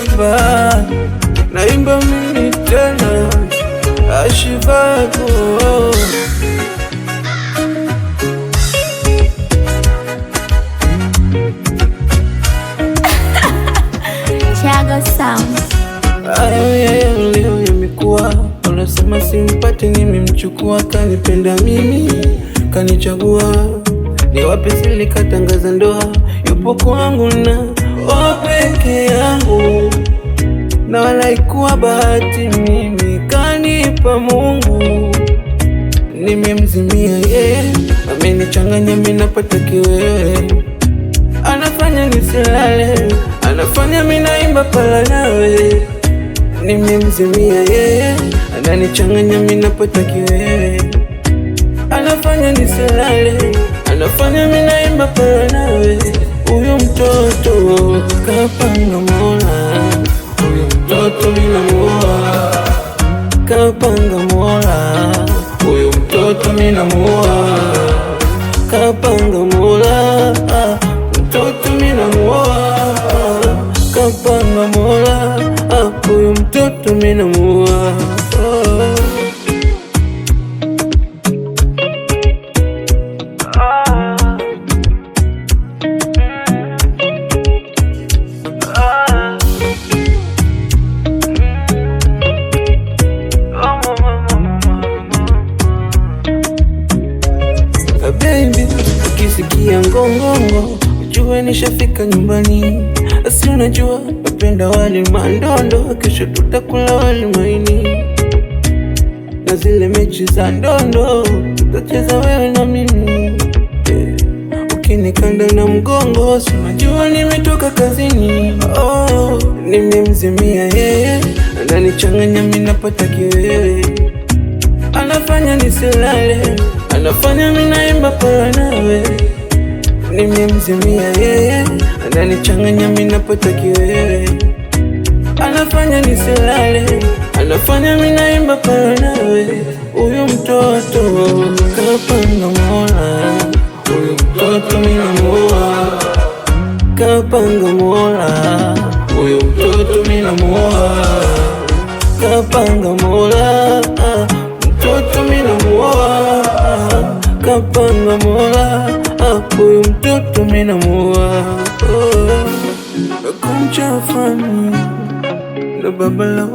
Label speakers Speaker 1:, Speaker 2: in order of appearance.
Speaker 1: naimba, naimba mimi tena Ashivago.
Speaker 2: Chago Sound.
Speaker 1: Hayo leo yamekuwa, unasema simpati, nimemchukua, kanipenda mimi, kanichagua. Ni wapi sili katangaza ndoa, yupo kwangu na peke yangu, na wala ikuwa bahati mimi, kanipa Mungu. Nimemzimia yeye, amenichanganya mimi napata kiwewe, anafanya nisilale, anafanya mimi naimba pala nawe. Nimemzimia yeye, ananichanganya mimi napata kiwewe, anafanya nisilale, anafanya mimi naimba pala nawe. Huyu mtoto kapanga Mola, huyu mtoto mimi namuoa, kapanga Mola, huyu mtoto mimi namuoa, kapanga Mola, mtoto mimi namuoa, kapanga Mola, huyu mtoto mimi namuoa. Baby, ukisikia ngongongo ujue nishafika nyumbani. Asi unajua napenda wali mandondo, kesho tutakula wali maini, na zile mechi za ndondo tutacheza wewe na mimi. Ukinikanda na mgongo si unajua nimetoka kazini. Nimemzimia yeye, ananichanganya mimi napata kiwewe, anafanya nisilale, anafanya mimi naimba pala nawe. Nimemzimia yeye, ananichanganya mimi napata kiwewe, anafanya nisilale, anafanya mimi naimba pala nawe. Huyu mtoto kapanga Mola, huyu mtoto mimi namuoa, kapanga Mola, huyu mtoto mimi namuoa, kapanga Mola, mtoto mimi namuoa, kapanga Mola, huyu mtoto mimi namuoa. Kumcha fani na babala